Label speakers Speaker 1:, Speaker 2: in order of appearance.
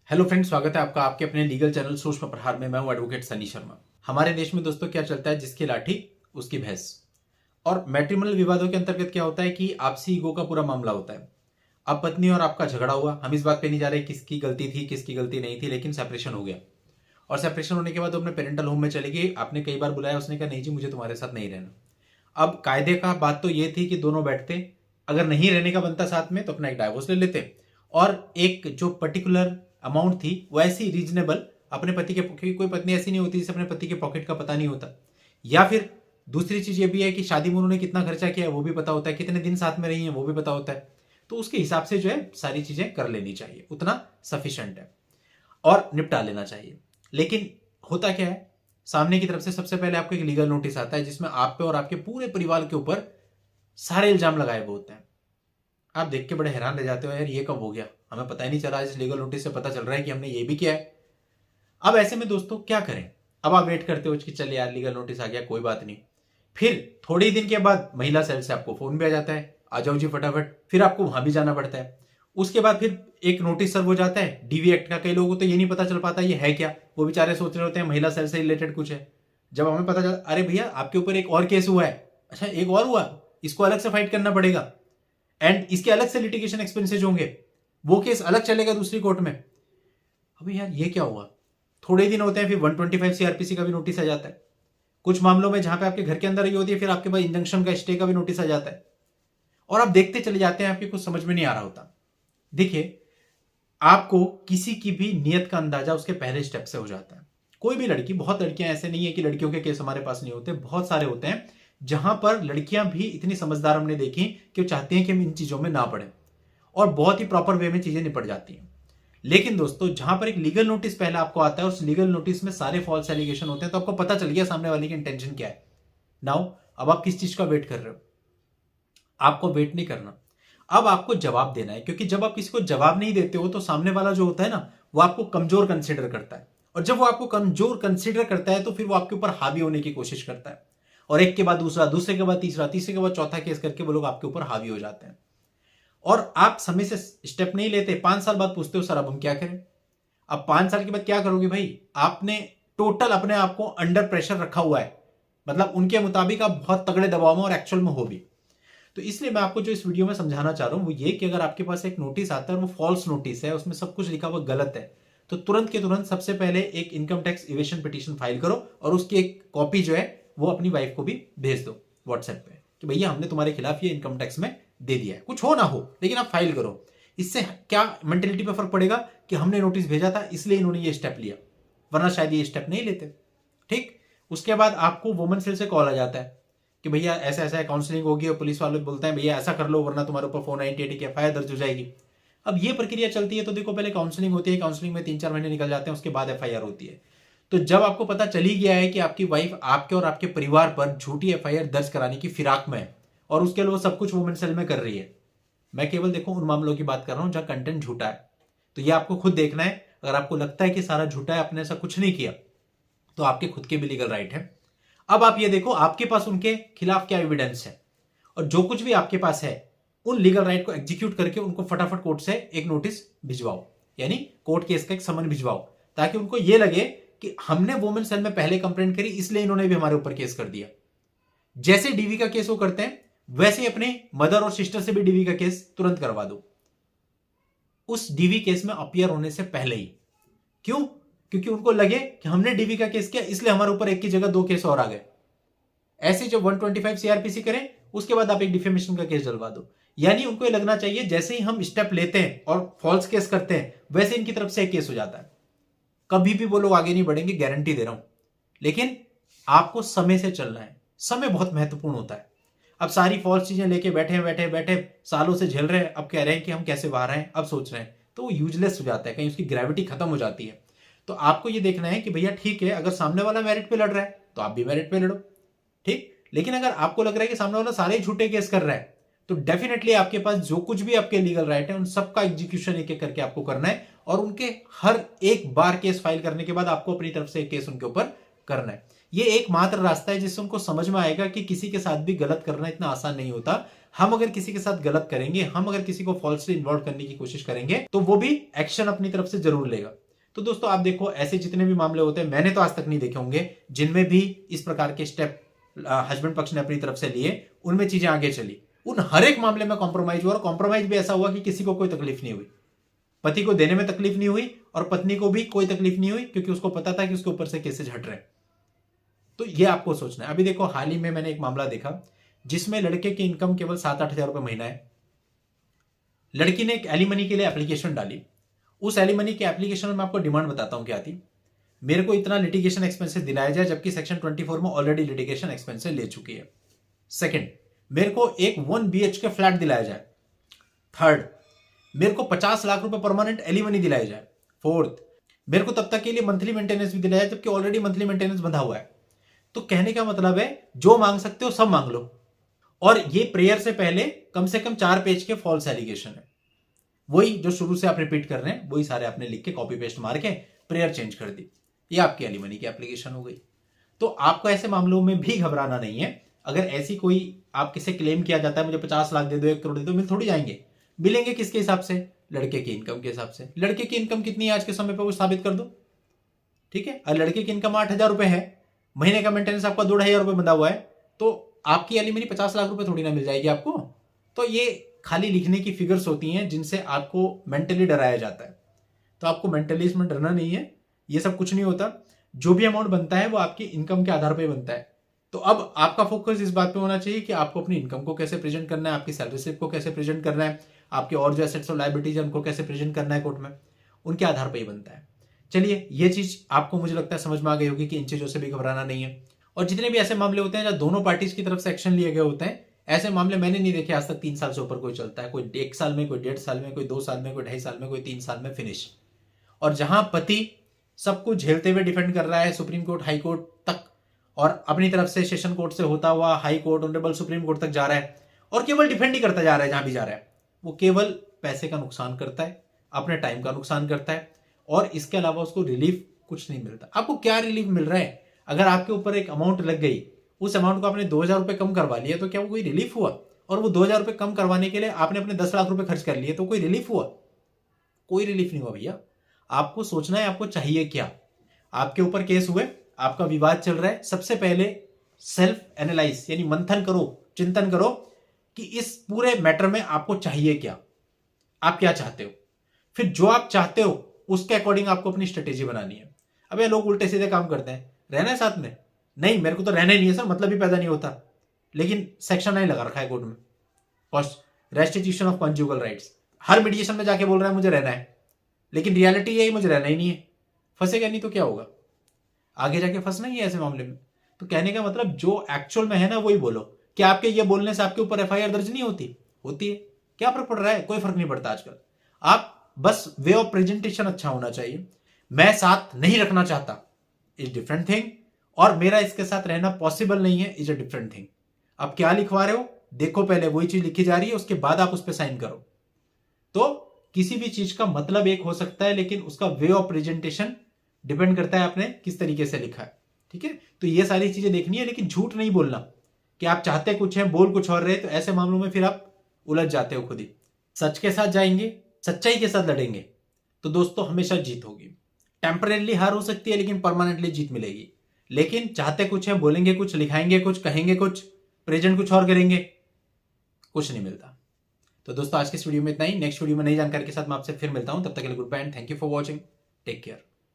Speaker 1: Hello friends, स्वागत है आपका आपके अपने लीगल चैनल सूक्ष्म प्रहार में। मैं हूं एडवोकेट सनी शर्मा। हमारे देश में दोस्तों क्या चलता है, जिसकी लाठी उसकी भैंस। और मैट्रिमोनियल विवादों के अंतर्गत क्या होता है कि आपसी ईगो का पूरा मामला होता है। अब पत्नी और आपका झगड़ा हुआ, हम इस बात पे नहीं जा रहे किसकी गलती थी किसकी गलती नहीं थी, लेकिन सेपरेशन हो गया। और सेपरेशन होने के बाद वो अपने पेरेंटल होम में चली गई। आपने कई बार बुलाया, उसने कहा नहीं जी मुझे तुम्हारे साथ नहीं रहना। अब कायदे का बात तो ये थी कि दोनों बैठते, अगर नहीं रहने का बनता साथ में तो अपना एक डाइवोर्स ले लेते और एक जो पर्टिकुलर अमाउंट थी वो ऐसी रीजनेबल अपने पति के, क्योंकि कोई पत्नी ऐसी नहीं होती जिसे अपने पति के पॉकेट का पता नहीं होता। या फिर दूसरी चीज ये भी है कि शादी में उन्होंने कितना खर्चा किया है वो भी पता होता है, कितने दिन साथ में रही हैं वो भी पता होता है। तो उसके हिसाब से जो है सारी चीजें कर लेनी चाहिए, उतना सफिशिएंट है और निपटा लेना चाहिए। लेकिन होता क्या है, सामने की तरफ से सबसे पहले आपको एक लीगल नोटिस आता है जिसमें आप पे और आपके पूरे परिवार के ऊपर सारे इल्जाम लगाए हुए होते हैं। आप देख के बड़े हैरान रह जाते हो, यार ये कब हो गया, हमें पता ही नहीं चला। इस लीगल नोटिस से पता चल रहा है कि हमने ये भी किया है। अब ऐसे में दोस्तों क्या करें? अब आप वेट करते हो कि चल यार लीगल नोटिस आ गया, कोई बात नहीं। फिर थोड़े ही दिन के बाद महिला सेल से आपको फोन भी आ जाता है, आ जाओ जी फटाफट। फिर आपको वहां भी जाना पड़ता है। उसके बाद फिर एक नोटिस सर्व हो जाता है डीवी एक्ट का। कई लोगों को तो ये नहीं पता चल पाता ये है क्या, वो बेचारे सोच रहे होते हैं महिला सेल से रिलेटेड कुछ है। जब हमें पता चला अरे भैया आपके ऊपर एक और केस हुआ है, अच्छा एक और हुआ, इसको अलग से फाइट करना पड़ेगा एंड इसके अलग से लिटिगेशन एक्सपेंसेज होंगे, वो केस अलग चलेगा दूसरी कोर्ट में। अभी यार ये क्या हुआ? थोड़े दिन होते हैं फिर 125 सीआरपीसी का भी नोटिस आ जाता है। कुछ मामलों में जहां पे आपके घर के अंदर ही होती है फिर आपके पास इंजंक्शन का स्टे का भी नोटिस आ जाता है। और आप देखते चले जाते हैं, आपके कुछ समझ में नहीं आ रहा होता। देखिए, आपको किसी की भी नियत का अंदाजा उसके पहले स्टेप से हो जाता है। कोई भी लड़की, बहुत लड़कियां, ऐसे नहीं है कि लड़कियों के केस हमारे पास नहीं होते, बहुत सारे होते हैं जहां पर लड़कियां भी इतनी समझदार हमने देखी कि वो चाहती हैं कि हम इन चीजों में ना पड़े और बहुत ही प्रॉपर वे में चीजें निपट जाती हैं। लेकिन दोस्तों जहां पर एक लीगल नोटिस पहले आपको आता है, उस लीगल नोटिस में सारे फॉल्स एलिगेशन होते हैं, तो आपको पता चल गया सामने वाले की इंटेंशन क्या है। नाउ अब आप किस चीज का वेट कर रहे हो? आपको वेट नहीं करना, अब आपको जवाब देना है। क्योंकि जब आप किसी को जवाब नहीं देते हो तो सामने वाला जो होता है ना, वो आपको कमजोर कंसिडर करता है। और जब वो आपको कमजोर कंसिडर करता है तो फिर वो आपके ऊपर हावी होने की कोशिश करता है। और एक के बाद दूसरा, दूसरे के बाद तीसरा, तीसरे के बाद चौथा केस करके वो लोग आपके ऊपर हावी हो जाते हैं। और आप समय से स्टेप नहीं लेते, 5 साल बाद पूछते हो सर अब हम क्या करें। अब 5 साल के बाद क्या करोगे भाई? आपने टोटल अपने आप को अंडर प्रेशर रखा हुआ है, मतलब उनके मुताबिक आप बहुत तगड़े दबाव में और एक्चुअल में हो भी। तो इसलिए मैं आपको जो इस वीडियो में समझाना चाह रहा हूं वो ये कि अगर आपके पास एक नोटिस आता है और वो फॉल्स नोटिस है, उसमें सब कुछ लिखा हुआ गलत है, तो तुरंत के तुरंत सबसे पहले एक income tax evasion petition file करो और उसकी एक कॉपी जो है वो अपनी वाइफ को भी भेज दो व्हाट्सएप पे कि भैया हमने तुम्हारे खिलाफ ये इनकम टैक्स में दे दिया है, कुछ हो ना हो लेकिन आप फाइल करो। इससे क्या मेंटेलिटी पे फर्क पड़ेगा कि हमने नोटिस भेजा था इसलिए इन्होंने ये स्टेप लिया, वरना शायद ये स्टेप नहीं लेते। ठीक, उसके बाद आपको वुमेन सेल से कॉल आ जाता है कि भैया ऐसा ऐसा है, काउंसलिंग होगी, और पुलिस वाले बोलते हैं भैया ऐसा कर लो वरना तुम्हारे ऊपर 498 की एफआईआर दर्ज हो जाएगी। अब ये प्रक्रिया चलती है। तो देखो, पहले काउंसलिंग होती है, काउंसलिंग में 3-4 महीने निकल जाते हैं, उसके बाद एफआईआर होती है। तो जब आपको पता चल ही गया है कि आपकी वाइफ आपके और आपके परिवार पर झूठी एफआईआर दर्ज कराने की फिराक में है और उसके अलावा सब कुछ वुमेन सेल में कर रही है, मैं केवल देखो उन मामलों की बात कर रहा हूं जहां कंटेंट झूठा है, तो ये आपको खुद देखना है। अगर आपको लगता है कि सारा झूठा है, आपने ऐसा कुछ नहीं किया, तो आपके खुद के भी लीगल राइट है। अब आप ये देखो आपके पास उनके खिलाफ क्या एविडेंस है, और जो कुछ भी आपके पास है उन लीगल राइट को एग्जीक्यूट करके उनको फटाफट कोर्ट से एक नोटिस भिजवाओ, यानी कोर्ट केस का एक समन भिजवाओ, ताकि उनको यह लगे कि हमने वुमेन सेल में पहले कंप्लेंट करी इसलिए इन्होंने भी हमारे ऊपर केस कर दिया। जैसे डीवी का केस वो करते हैं वैसे ही अपने मदर और सिस्टर से भी डीवी का केस तुरंत करवा दो, उस डीवी केस में अपियर होने से पहले ही। क्यों? क्योंकि उनको लगे कि हमने डीवी का केस किया इसलिए हमारे ऊपर एक की जगह 2 केस और आ गए। ऐसे जब 125 सीआरपीसी करें उसके बाद आप एक डिफेमेशन का केस डलवा दो। यानी उनको ये लगना चाहिए जैसे ही हम स्टेप लेते हैं और फॉल्स केस करते हैं वैसे इनकी तरफ से एक केस हो जाता है, कभी भी वो लोग आगे नहीं बढ़ेंगे, गारंटी दे रहा हूं। लेकिन आपको समय से चलना है, समय बहुत महत्वपूर्ण होता है। अब सारी फॉल्स चीजें लेके बैठे बैठे बैठे सालों से झेल रहे हैं, अब कह रहे हैं कि हम कैसे बाहर आए, अब सोच रहे हैं, तो वो यूजलेस हो जाता है, कहीं उसकी ग्रेविटी खत्म हो जाती है। तो आपको ये देखना है कि भैया ठीक है, अगर सामने वाला मेरिट पे लड़ रहा है तो आप भी मेरिट पे लड़ो, ठीक। लेकिन अगर आपको लग रहा है कि सामने वाला सारे ही झूठे केस कर रहा है, तो डेफिनेटली आपके पास जो कुछ भी आपके लीगल राइट है उन सबका एग्जीक्यूशन एक एक करके आपको करना है, और उनके हर एक बार केस फाइल करने के बाद आपको अपनी तरफ से एक केस उनके ऊपर करना है। ये एकमात्र रास्ता है जिससे उनको समझ में आएगा कि किसी के साथ भी गलत करना इतना आसान नहीं होता। हम अगर किसी के साथ गलत करेंगे, हम अगर किसी को फॉल्सली इन्वॉल्व करने की कोशिश करेंगे, तो वो भी एक्शन अपनी तरफ से जरूर लेगा। तो दोस्तों आप देखो, ऐसे जितने भी मामले होते हैं, मैंने तो आज तक नहीं देखे होंगे जिनमें भी इस प्रकार के स्टेप हस्बैंड पक्ष ने अपनी तरफ से लिए, उनमें चीजें आगे चली। उन हर एक मामले में कॉम्प्रोमाइज हुआ, और कॉम्प्रोमाइज भी ऐसा हुआ कि किसी को कोई तकलीफ नहीं हुई। पति को देने में तकलीफ नहीं हुई और पत्नी को भी कोई तकलीफ नहीं हुई, क्योंकि उसको पता था कि उसके ऊपर से केसेस हट रहे हैं। तो ये आपको सोचना है। अभी देखो, हाल ही में मैंने एक मामला देखा जिसमें लड़के की इनकम केवल 7-8 हजार रुपए महीना है। लड़की ने एक एलिमनी के लिए एप्लीकेशन डाली। उस एलिमनी के एप्लीकेशन में मैं आपको डिमांड बताता हूं क्या थी। मेरे को इतना लिटिगेशन एक्सपेंसेस दिलाया जाए, जबकि सेक्शन 24 में ऑलरेडी लिटिगेशन एक्सपेंसेस ले चुकी है। सेकंड, मेरे को एक 1 BHK फ्लैट दिलाया जाए। थर्ड, मेरे को 50 लाख रुपए परमानेंट एलिमनी दिलाई जाए। फोर्थ, मेरे को तब तक के लिए मंथली मेंटेनेंस भी दिलाया जाए, जबकि ऑलरेडी मंथली मेंटेनेंस बंधा हुआ है। तो कहने का मतलब है, जो मांग सकते हो सब मांग लो। और ये प्रेयर से पहले कम से कम 4 पेज के फॉल्स एलिगेशन है। वही जो शुरू से आप रिपीट कर रहे हैं, वही सारे आपने लिख के कॉपी पेस्ट मार के प्रेयर चेंज कर दी। ये आपकी एलिमनी की एप्लीकेशन हो गई। तो आपको ऐसे मामलों में भी घबराना नहीं है। अगर ऐसी कोई आप किसे क्लेम किया जाता है, मुझे 50 लाख दे दो, 1 करोड़ दे दो, मिल थोड़ी जाएंगे। मिलेंगे किसके हिसाब से? लड़के की इनकम के हिसाब से। लड़के की इनकम कितनी है आज के समय पर, वो साबित कर दो। ठीक है, और लड़के की इनकम 8,000 रुपए है, महीने का मेंटेनेंस आपका 2,500 रुपए बंधा हुआ है, तो आपकी एलिमनी 50 लाख रुपए थोड़ी ना मिल जाएगी आपको। तो ये खाली लिखने की फिगर्स होती हैं जिनसे आपको मेंटली डराया जाता है। तो आपको मेंटली इसमें डरना नहीं है, ये सब कुछ नहीं होता। जो भी अमाउंट बनता है वो आपकी इनकम के आधार पर बनता है। तो अब आपका फोकस इस बात पे होना चाहिए कि आपको अपनी इनकम को कैसे प्रेजेंट करना है, आपकी सैलरी स्लिप को कैसे प्रेजेंट करना है, आपके और जो एसेट्स और लायबिलिटीज है उनको कैसे प्रेजेंट करना है कोर्ट में, उनके आधार पर ही बनता है। चलिए, ये चीज आपको मुझे लगता है समझ में आ गई होगी कि इन चीजों से भी घबराना नहीं है। और जितने भी ऐसे मामले होते हैं जहां दोनों पार्टीज की तरफ से एक्शन लिए गए होते हैं, ऐसे मामले मैंने नहीं देखे आज तक 3 साल से ऊपर कोई चलता है। कोई 1 साल में, कोई 1.5 साल में, कोई 2 साल में, कोई 2.5 साल में, कोई 3 साल में फिनिश। और जहां पति सब कुछ झेलते हुए डिफेंड कर रहा है सुप्रीम कोर्ट, हाई कोर्ट तक, और अपनी तरफ से सेशन कोर्ट से होता हुआ high court, honourable supreme court तक जा रहा है, और केवल डिफेंड ही करता जा रहा है। जहां भी जा रहा है वो केवल पैसे का नुकसान करता है, अपने टाइम का नुकसान करता है, और इसके अलावा उसको रिलीफ कुछ नहीं मिलता। आपको क्या रिलीफ मिल रहा है? अगर आपके ऊपर एक अमाउंट लग गई, उस अमाउंट को आपने 2,000 रुपए कम करवा लिया, तो क्या वो कोई रिलीफ हुआ? और वो 2,000 रुपए कम करवाने के लिए आपने अपने 10 लाख रुपए खर्च कर लिए, तो कोई रिलीफ हुआ? कोई रिलीफ नहीं हुआ भैया। आपको सोचना है आपको चाहिए क्या। आपके ऊपर केस हुए, आपका विवाद चल रहा है, सबसे पहले सेल्फ एनालाइज यानी मंथन करो, चिंतन करो कि इस पूरे मैटर में आपको चाहिए क्या, आप क्या चाहते हो। फिर जो आप चाहते हो उसके अकॉर्डिंग आपको अपनी स्ट्रेटेजी बनानी है। अब ये लोग उल्टे सीधे काम करते हैं, रहना है साथ में, नहीं मेरे को तो रहना ही नहीं है सर, मतलब ही पैदा नहीं होता, लेकिन सेक्शन 9 लगा रखा है कोर्ट में, restitution of conjugal rights. Her mediation में जाके बोल रहा है मुझे रहना है, लेकिन रियलिटी यही मुझे रहना ही नहीं है। फंसेगा नहीं तो क्या होगा, आगे जाके फंसना ही है ऐसे मामले में। तो कहने का मतलब जो एक्चुअल में है ना वही बोलो। कि आपके ये बोलने से आपके ऊपर FIR दर्ज नहीं होती? होती है। क्या फर्क पड़ रहा है? कोई फर्क नहीं पड़ता आजकल। आप बस वे ऑफ प्रेजेंटेशन अच्छा होना चाहिए। मैं साथ नहीं रखना चाहता इज डिफरेंट थिंग, और मेरा इसके साथ रहना पॉसिबल नहीं है इज अ डिफरेंट थिंग। आप क्या लिखवा रहे हो देखो, पहले वही चीज लिखी जा रही है, उसके बाद आप उस पर साइन करो। तो किसी भी चीज का मतलब एक हो सकता है, लेकिन उसका वे ऑफ प्रेजेंटेशन डिपेंड करता है आपने किस तरीके से लिखा है। ठीक है, तो ये सारी चीजें देखनी है, लेकिन झूठ नहीं बोलना कि आप चाहते कुछ हैं बोल कुछ और रहे। तो ऐसे मामलों में फिर आप उलझ जाते हो खुद ही। सच के साथ जाएंगे, सच्चाई के साथ लड़ेंगे, तो दोस्तों हमेशा जीत होगी। टेम्परेली हार हो सकती है, लेकिन परमानेंटली जीत मिलेगी। लेकिन चाहते कुछ है, बोलेंगे कुछ, लिखाएंगे कुछ, कहेंगे कुछ, प्रेजेंट कुछ और करेंगे, कुछ नहीं मिलता। तो दोस्तों आज की इस वीडियो में इतना ही। नेक्स्ट वीडियो में नई जानकारी के साथ मैं आपसे फिर मिलता हूं। तब तक के लिए good bye and thank you for watching. Take care.